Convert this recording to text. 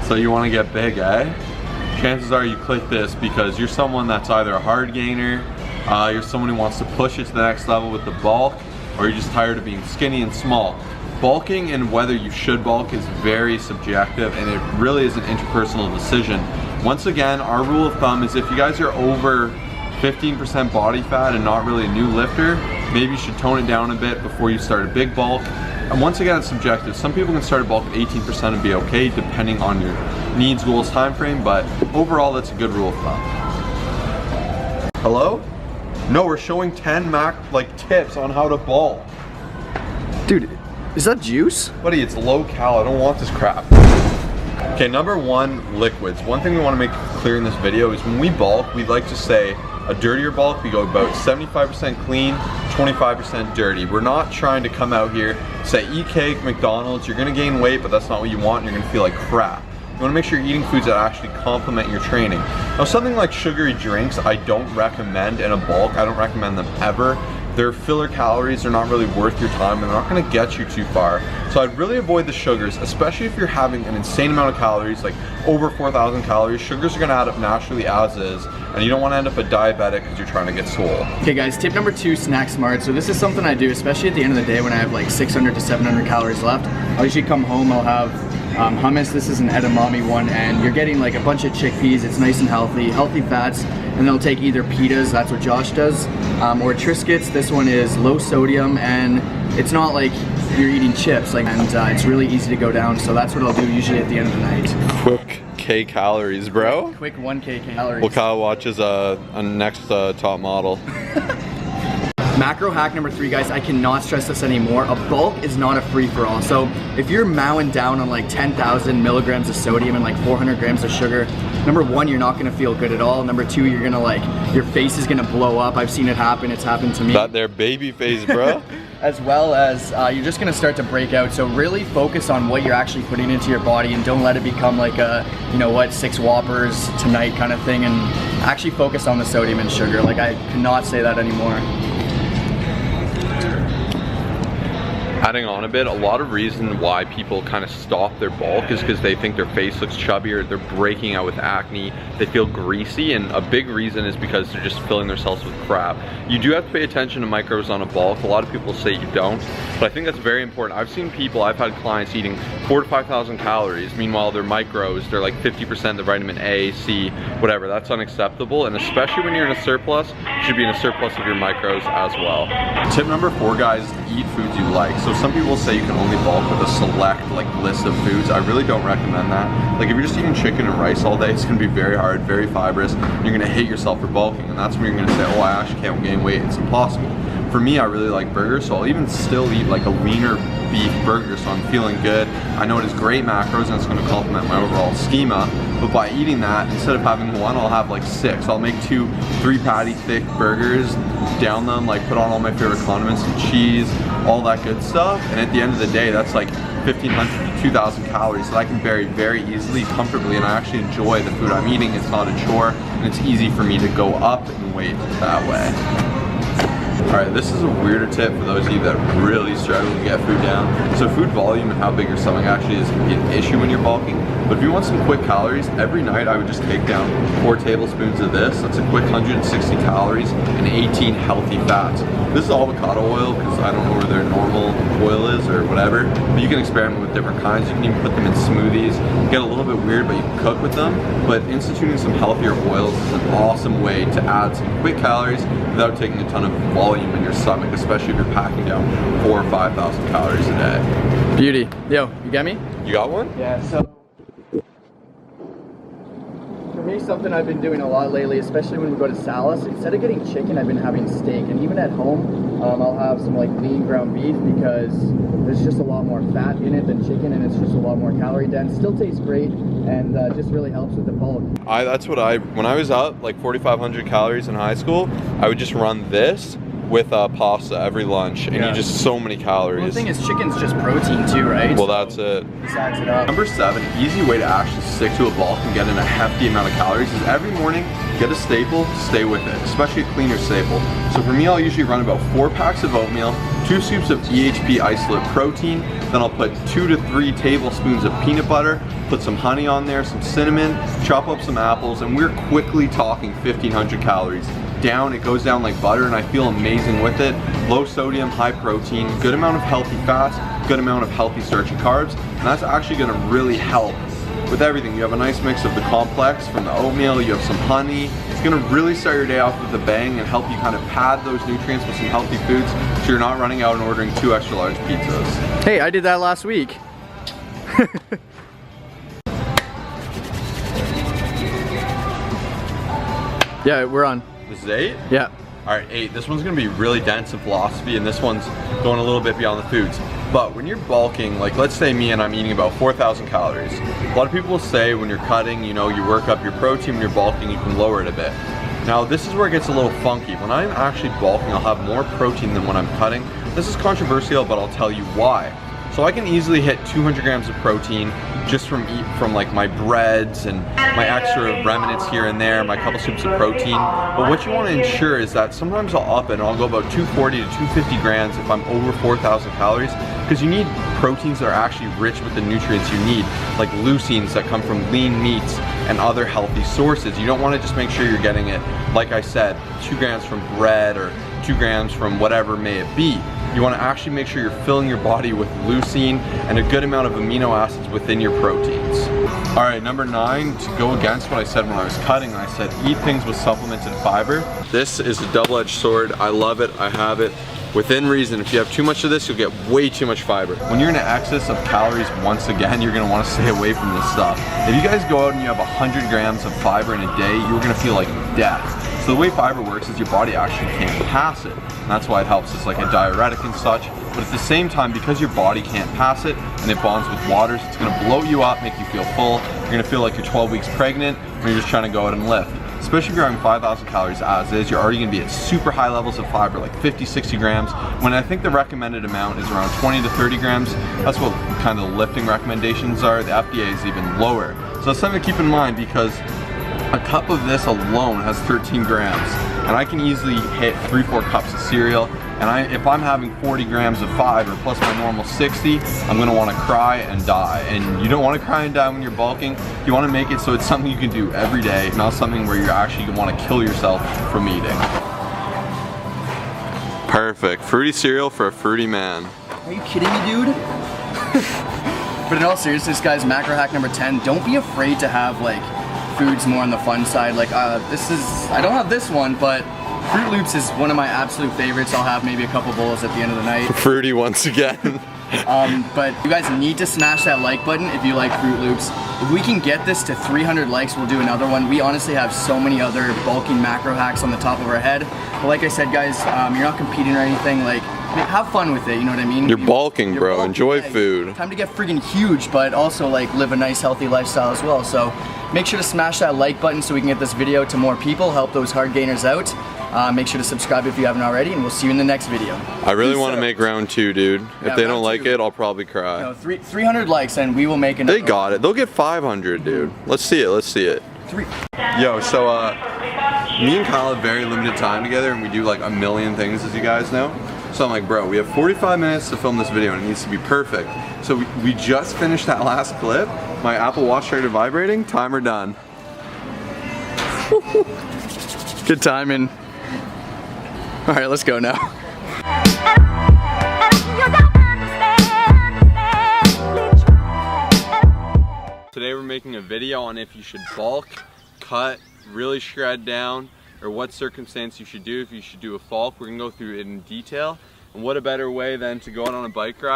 So you want to get big, eh? Chances are you click this because you're someone that's either a hard gainer, you're someone who wants to push it to the next level with the bulk, or you're just tired of being skinny and small. Bulking and whether you should bulk is very subjective, and it really is an interpersonal decision. Once again, our rule of thumb is if you guys are over 15% body fat and not really a new lifter, maybe you should tone it down a bit before you start a big bulk. And once again, it's subjective. Some people can start a bulk at 18% and be okay depending on your needs, goals, time frame, but overall that's a good rule of thumb. Hello? No, we're showing 10 tips on how to bulk. Dude, is that juice? Buddy, it's low cal, I don't want this crap. Okay, number one, liquids. One thing we want to make clear in this video is when we bulk, we like to say a dirtier bulk, we go about 75% clean, 25% dirty. We're not trying to come out here, say eat cake, McDonald's, you're gonna gain weight, but that's not what you want, and you're gonna feel like crap. You wanna make sure you're eating foods that actually complement your training. Now something like sugary drinks, I don't recommend in a bulk, I don't recommend them ever. Their filler calories are not really worth your time and they're not gonna get you too far. So I'd really avoid the sugars, especially if you're having an insane amount of calories, like over 4,000 calories. Sugars are gonna add up naturally as is, and you don't wanna end up a diabetic because you're trying to get swole. Okay guys, tip number 2, snack smart. So this is something I do, especially at the end of the day when I have like 600 to 700 calories left. I'll usually come home, I'll have hummus. This is an edamame one, and you're getting like a bunch of chickpeas. It's nice and healthy fats, and they'll take either pitas, that's what Josh does, or Triscuits. This one is low sodium, and it's not like you're eating chips, and it's really easy to go down. So that's what I'll do usually at the end of the night. Quick K calories, bro. Quick 1K calories. Well, Kyle watches a next top model. Macro hack number 3, guys, I cannot stress this anymore. A bulk is not a free-for-all. So if you're mowing down on like 10,000 milligrams of sodium and like 400 grams of sugar, number 1, you're not gonna feel good at all. Number 2, you're gonna your face is gonna blow up. I've seen it happen, it's happened to me. That there baby face, bro. As well as you're just gonna start to break out. So really focus on what you're actually putting into your body and don't let it become like a, 6 Whoppers tonight kind of thing, and actually focus on the sodium and sugar. Like, I cannot say that anymore. Adding on a bit, a lot of reason why people kind of stop their bulk is because they think their face looks chubbier, they're breaking out with acne, they feel greasy, and a big reason is because they're just filling themselves with crap. You do have to pay attention to micros on a bulk. A lot of people say you don't, but I think that's very important. I've seen people, I've had clients eating 4,000 to 5,000 calories, meanwhile their micros, they're like 50% the vitamin A, C, whatever. That's unacceptable, and especially when you're in a surplus, you should be in a surplus of your micros as well. Tip number 4, guys, eat foods you like. So some people say you can only bulk with a select list of foods. I really don't recommend that. Like if you're just eating chicken and rice all day, it's gonna be very hard, very fibrous. You're gonna hate yourself for bulking, and that's when you're gonna say, oh, I actually can't gain weight. It's impossible. For me, I really like burgers, so I'll even still eat like a leaner beef burger, so I'm feeling good. I know it has great macros and it's gonna complement my overall schema, but by eating that, instead of having one, I'll have like 6. I'll make 2 3-patty thick burgers, down them, put on all my favorite condiments and cheese, all that good stuff, and at the end of the day, that's like 1,500 to 2,000 calories that I can bury very easily, comfortably, and I actually enjoy the food I'm eating. It's not a chore, and it's easy for me to go up in weight that way. Alright, this is a weirder tip for those of you that really struggle to get food down. So food volume and how big your stomach actually is can be an issue when you're bulking. But if you want some quick calories, every night I would just take down 4 tablespoons of this. That's a quick 160 calories and 18 healthy fats. This is avocado oil because I don't know where their normal oil is or whatever. But you can experiment with different kinds. You can even put them in smoothies. Get a little bit weird, but you can cook with them. But instituting some healthier oils is an awesome way to add some quick calories without taking a ton of volume in your stomach, especially if you're packing down 4,000 or 5,000 calories a day. Beauty. Yo, you got me? You got one? Yeah, so for me, something I've been doing a lot lately, especially when we go to Salas, instead of getting chicken, I've been having steak. And even at home, I'll have some lean ground beef because there's just a lot more fat in it than chicken, and it's just a lot more calorie dense. Still tastes great, and just really helps with the bulk. When I was up 4,500 calories in high school, I would just run this with pasta every lunch, and you just so many calories. Well, the thing is, chicken's just protein too, right? Well, that's it. This adds it up. Number 7, easy way to actually stick to a bulk and get in a hefty amount of calories is every morning, get a staple, stay with it, especially a cleaner staple. So for me, I'll usually run about 4 packs of oatmeal, 2 scoops of EHP isolate protein, then I'll put 2 to 3 tablespoons of peanut butter, put some honey on there, some cinnamon, chop up some apples, and we're quickly talking 1,500 calories. Down, it goes down like butter, and I feel amazing with it. Low sodium, high protein, good amount of healthy fats, good amount of healthy starchy carbs, and that's actually gonna really help with everything. You have a nice mix of the complex from the oatmeal, you have some honey. It's gonna really start your day off with a bang and help you kind of pad those nutrients with some healthy foods so you're not running out and ordering 2 extra large pizzas. Hey, I did that last week. Yeah, we're on. This is 8? Yeah. All right, 8. This one's gonna be really dense in philosophy, and this one's going a little bit beyond the foods. But when you're bulking, like let's say me and I'm eating about 4,000 calories. A lot of people will say when you're cutting, you know, you work up your protein, when you're bulking, you can lower it a bit. Now this is where it gets a little funky. When I'm actually bulking, I'll have more protein than when I'm cutting. This is controversial, but I'll tell you why. So I can easily hit 200 grams of protein just from like my breads and my extra remnants here and there, my couple scoops of protein. But what you want to ensure is that sometimes I'll up it and I'll go about 240 to 250 grams if I'm over 4,000 calories, because you need proteins that are actually rich with the nutrients you need, like leucines that come from lean meats and other healthy sources. You don't want to just make sure you're getting it, like I said, 2 grams from bread or 2 grams from whatever may it be. You want to actually make sure you're filling your body with leucine and a good amount of amino acids within your proteins. All right, number 9, to go against what I said when I was cutting, I said eat things with supplemented fiber. This is a double-edged sword. I love it, I have it. Within reason, if you have too much of this, you'll get way too much fiber. When you're in an excess of calories, once again, you're gonna wanna stay away from this stuff. If you guys go out and you have 100 grams of fiber in a day, you're gonna feel like death. So the way fiber works is your body actually can't pass it. And that's why it helps as like a diuretic and such. But at the same time, because your body can't pass it and it bonds with waters, it's gonna blow you up, make you feel full. You're gonna feel like you're 12 weeks pregnant when you're just trying to go out and lift. Especially if you're having 5,000 calories as is, you're already gonna be at super high levels of fiber, like 50, 60 grams, when I think the recommended amount is around 20 to 30 grams. That's what kind of the lifting recommendations are. The FDA is even lower. So that's something to keep in mind, because a cup of this alone has 13 grams, and I can easily hit 3-4 cups of cereal. And if I'm having 40 grams of fiber plus my normal 60, I'm gonna wanna cry and die. And you don't wanna cry and die when you're bulking. You wanna make it so it's something you can do every day, not something where you're actually gonna wanna kill yourself from eating. Perfect, fruity cereal for a fruity man. Are you kidding me, dude? But in all seriousness, guys, macro hack number 10, don't be afraid to have like foods more on the fun side. Like I don't have this one, but Fruit Loops is one of my absolute favorites. I'll have maybe a couple bowls at the end of the night. Fruity once again. But you guys need to smash that like button if you like Fruit Loops. If we can get this to 300 likes, we'll do another one. We honestly have so many other bulking macro hacks on the top of our head. But like I said, guys, you're not competing or anything. Like, have fun with it, you know what I mean? You're bulking, bro. Enjoy food. Time to get friggin' huge, but also like live a nice healthy lifestyle as well. So make sure to smash that like button so we can get this video to more people, help those hard gainers out. Make sure to subscribe if you haven't already, and we'll see you in the next video. I really want to make round 2, dude. Yeah, if they don't like it, I'll probably cry. No, 300 likes and we will make another. They got it. They'll get 500, dude. Let's see it. Let's see it. Yo, so me and Kyle have very limited time together, and we do like a million things, as you guys know. So I'm like, bro, we have 45 minutes to film this video and it needs to be perfect. So we just finished that last clip. My Apple Watch started vibrating. Timer done. Good timing. All right, let's go now. Today we're making a video on if you should bulk, cut, really shred down, or what circumstance you should do if you should do a bulk. We're gonna go through it in detail. And what a better way than to go out on a bike ride